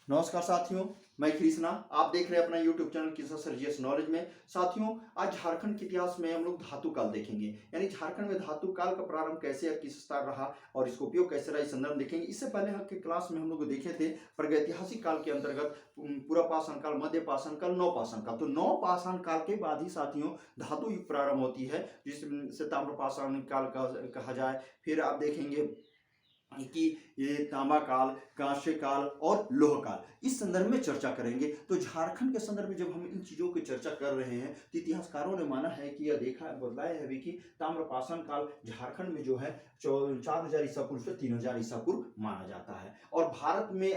नमस्कार साथियों, मैं कृष्णा। आप देख रहे हैं अपना YouTube चैनल किसा सर्जियस नॉलेज में। साथियों, आज झारखंड के इतिहास में हम लोग धातु काल देखेंगे, यानी झारखंड में धातु काल का प्रारंभ कैसे और किस स्तर रहा और इसका उपयोग कैसे रहा, इस संदर्भ में देखेंगे। इससे पहले हम के क्लास में हम लोग देखे थे प्रागैतिहासिक काल के अंतर्गत पूरा पाषाण काल, मध्य पाषाण काल, नव पाषाण काल। तो नव पाषाण काल के बाद ही साथियों धातु युग प्रारंभ होती है, जिससे ताम्र पाषाण काल कहा जाए। फिर आप देखेंगे कि ये तांबा काल, कांस्य काल और लोह काल, इस संदर्भ में चर्चा करेंगे। तो झारखंड के संदर्भ में जब हम इन चीजों की चर्चा कर रहे हैं तो इतिहासकारों ने माना है कि यह देखा बताया है भी कि ताम्रपाषाण काल झारखंड में जो है 4000 ईसा पूर्व से 3000 ईसा पूर्व माना जाता है और भारत में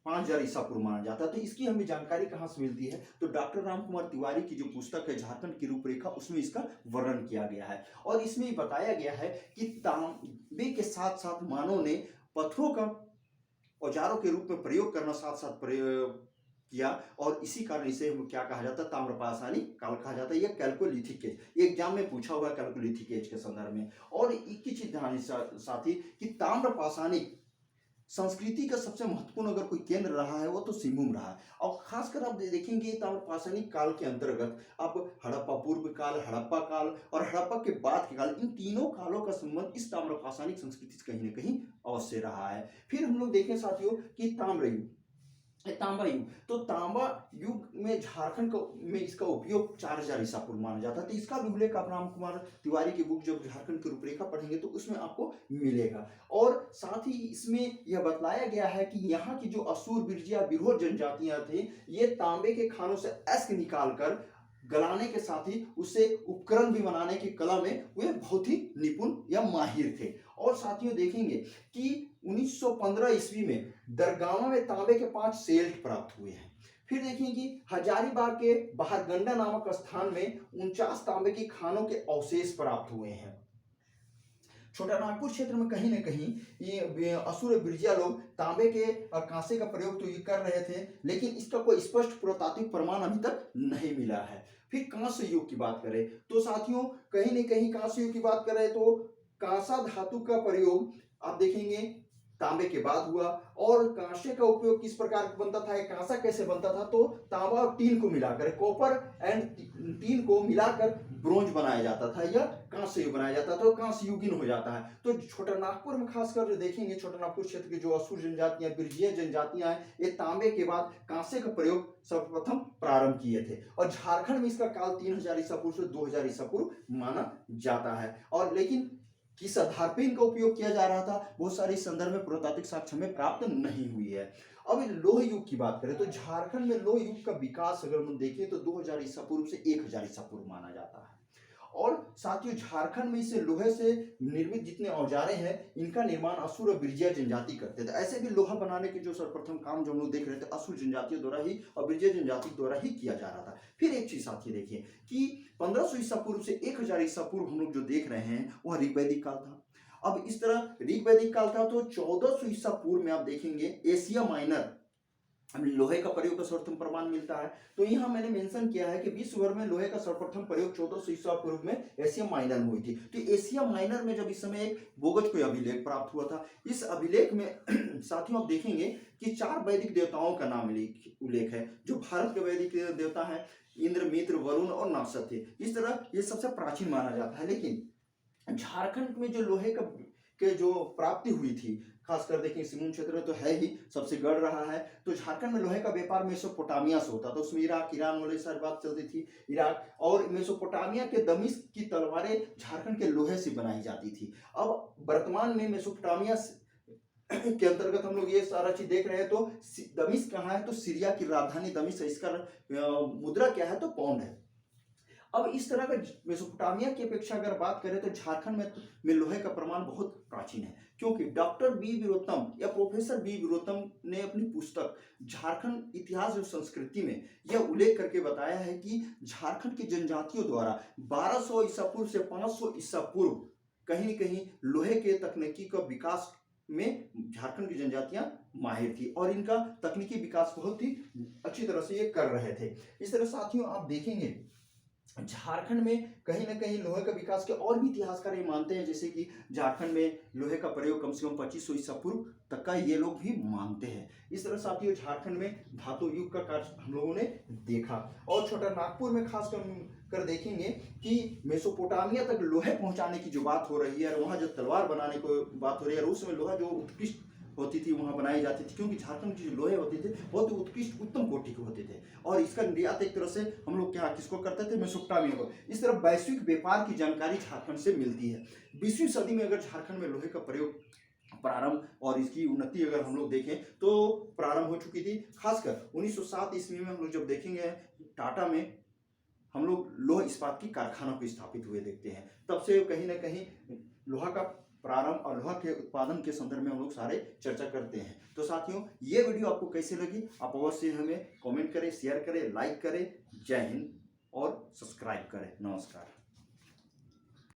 5000 ईसा पूर्व माना जाता है। तो इसकी हमें जानकारी कहाँ से मिलती है? तो डॉक्टर राम कुमार तिवारी की जो पुस्तक है झारखंड की रूपरेखा, उसमें इसका वर्णन किया गया है और इसमें बताया गया है कि तांबे के साथ साथ मानव ने पत्थरों का औजारों के रूप में प्रयोग करना साथ साथ प्रयोग किया और इसी कारण इसे क्या कहा जाता है? ताम्रपाषाणी काल कहा जाता है। यह कैल्कोलिथिक एज, ये एग्जाम में पूछा हुआ है कैल्कोलिथिक एज के संदर्भ में। और एक ही चीज ध्यान साथी कि ताम्रपाषाणी संस्कृति का सबसे महत्वपूर्ण अगर कोई केंद्र रहा है वो तो सिंहभूम रहा है। और खासकर आप देखेंगे ताम्रपाषाणी काल के अंतर्गत आप हड़प्पा पूर्व काल, हड़प्पा काल और हड़प्पा के बाद के काल, इन तीनों कालों का संबंध इस ताम्रपाषाणिक संस्कृति से कहीं ना कहीं अवश्य रहा है। फिर हम लोग देखें साथियों कि ताम्र युग, तांबा युग। तो तांबा युग में झारखंड में इसका उपयोग 4000 ईसा पूर्व माना जाता है। तो इसका भी उल्लेख आप राम कुमार तिवारी की बुक जब झारखंड की रूपरेखा पढ़ेंगे तो उसमें आपको मिलेगा। और साथ ही इसमें यह बतलाया गया है कि यहाँ की जो असुर, बिरजिया, बिरहोर जनजातियां थी, ये तांबे के खानों से अश्क निकालकर गलाने के साथ ही उससे उपकरण भी बनाने की कला में वे बहुत ही निपुण या माहिर थे। और साथियों देखेंगे कि 1915 ईस्वी में दरगामा में तांबे के 5 सेल्ट प्राप्त हुए हैं। फिर देखेंगे कि हजारीबाग के बहारगंडा नामक स्थान में 49 तांबे की खानों के अवशेष प्राप्त हुए हैं। छोटा नागपुर क्षेत्र में कहीं ना कहीं ये असुर बिरजिया लोग तांबे के और कांसे का प्रयोग तो ये कर रहे थे, लेकिन इसका कोई स्पष्ट पुरातात्विक प्रमाण अभी तक नहीं मिला है। फिर कांस्य युग की बात करें तो साथियों कहीं ना कहीं कांस्य युग की बात करें तो कांसा धातु का प्रयोग आप देखेंगे तांबे के बाद हुआ। और कांसे का उपयोग किस प्रकार बनता था, कांसा कैसे बनता था? तो तांबा और टीन को मिलाकर, कॉपर एंड टीन को मिलाकर ब्रोंज बनाया जाता था या कांस्य युग बनाया जाता था, तो कांस्य युगीन हो जाता है। तो छोटा नागपुर में खासकर देखेंगे, छोटा नागपुर क्षेत्र के जो असुर जनजातियां, बिरजिया जनजातियां हैं, ये तांबे के बाद कांसे का प्रयोग सर्वप्रथम प्रारंभ किए थे। और झारखंड में इसका काल 3000 ईसा पूर्व से 2000 ईसा पूर्व माना जाता है। और लेकिन किस आधार पर इनका उपयोग किया जा रहा था, बहुत सारे संदर्भ में पुरातात्विक साक्ष्य में प्राप्त नहीं हुई है। अब लोह युग की बात करें तो झारखंड में लोह युग का विकास अगर हम देखें तो 2000 ईसा पूर्व से 1000 ईसा पूर्व माना जाता है। और साथियों झारखंड में इसे लोहे से निर्मित जितने औजारे हैं, इनका निर्माण असुर और बिरजिया जनजाति करते थे। ऐसे भी लोहा बनाने के जो सर्वप्रथम काम जो हम लोग देख रहे थे असुर जनजातियों द्वारा ही और बिरजिया जनजाति द्वारा ही किया जा रहा था। फिर एक चीज साथियों देखिए कि 1500 ईसा पूर्व से 1000 ईसा पूर्व हम लोग जो देख रहे हैं वह ऋग्वैदिक काल था। अब इस तरह ऋग्वैदिक काल था तो 1400 ईसा पूर्व में आप देखेंगे एशिया माइनर लोहे का प्रयोग का सर्वप्रथम प्रमाण मिलता है। तो यहाँ मैंने मेंशन किया है कि विश्व भर में लोहे का सर्वप्रथम प्रयोग 1400 ईसा पूर्व में एशिया माइनर में हुई थी। तो एशिया माइनर में जब इस समय एक बोगज को अभिलेख प्राप्त हुआ था, इस अभिलेख में साथियों आप देखेंगे कि 4 वैदिक देवताओं का नाम उल्लेख है। जो भारत के वैदिक देवता है इंद्र, मित्र, वरुण और नासर थे। इस तरह ये सबसे प्राचीन माना जाता है। लेकिन झारखंड में जो लोहे के जो प्राप्ति हुई थी, खासकर देखिए सिंहभूम क्षेत्र में तो है ही, सबसे गढ़ रहा है। तो झारखंड में लोहे का व्यापार मेसोपोटामिया से होता था, उसमें इराक, ईरान वाली सारी बात चलती थी। इराक और मेसोपोटामिया के दमिश्क की तलवारें झारखंड के लोहे से बनाई जाती थी। अब वर्तमान में मेसोपोटामिया के अंतर्गत हम लोग ये सारा चीज देख रहे हैं। तो दमिश्क कहाँ है? तो सीरिया की राजधानी दमिश्क है। इसका मुद्रा क्या है? तो पाउंड है। अब इस तरह का मेसोपोटामिया की अपेक्षा अगर बात करें तो झारखंड में लोहे का प्रमाण बहुत प्राचीन है, क्योंकि डॉक्टर बी वीरोत्तम या प्रोफेसर बी वीरोत्तम ने अपनी पुस्तक झारखंड इतिहास और संस्कृति में यह उल्लेख करके बताया है कि झारखंड की जनजातियों द्वारा 1200 ईसा पूर्व से 500 ईसा पूर्व कहीं न कहीं लोहे के तकनीकी का विकास में झारखंड की जनजातियां माहिर थी और इनका तकनीकी विकास बहुत ही अच्छी तरह से ये कर रहे थे। इस तरह साथियों आप देखेंगे झारखंड में कहीं ना कहीं लोहे का विकास के और भी इतिहासकार ये मानते हैं, जैसे कि झारखंड में लोहे का प्रयोग कम से कम 2500 ईसा पूर्व तक का ये लोग भी मानते हैं। इस तरह साथियों झारखंड में धातु युग का कार्य हम लोगों ने देखा। और छोटा नागपुर में खास कर देखेंगे कि मेसोपोटामिया तक लोहे पहुंचाने की जो बात हो रही है और वहां जो तलवार बनाने को बात हो रही है, और उस समय लोहा जो उत्कृष्ट होती थी वहां बनाई जाती थी, क्योंकि झारखंड के जो लोहे होते थे बहुत उत्कृष्ट उत्तम कोटि के होते थे, और इसका निर्यात एक तरह से हम लोग क्या किसको करते थे, मेसोपोटामिया को। इस तरह वैश्विक व्यापार की जानकारी झारखंड से मिलती है। 20वीं सदी में अगर झारखंड में लोहे का प्रयोग प्रारंभ और इसकी उन्नति अगर हम लोग देखें तो प्रारंभ हो चुकी थी। खासकर 1907 ईस्वी में हम लोग जब देखेंगे टाटा में हम लोग लोहा इस्पात की कारखाना को स्थापित हुए देखते हैं, तब से कहीं ना कहीं लोहा का प्रारंभ और लोहा के उत्पादन के संदर्भ में हम लोग सारे चर्चा करते हैं। तो साथियों ये वीडियो आपको कैसे लगी आप अवश्य हमें कमेंट करें, शेयर करें, लाइक करें। जय हिंद और सब्सक्राइब करें। नमस्कार।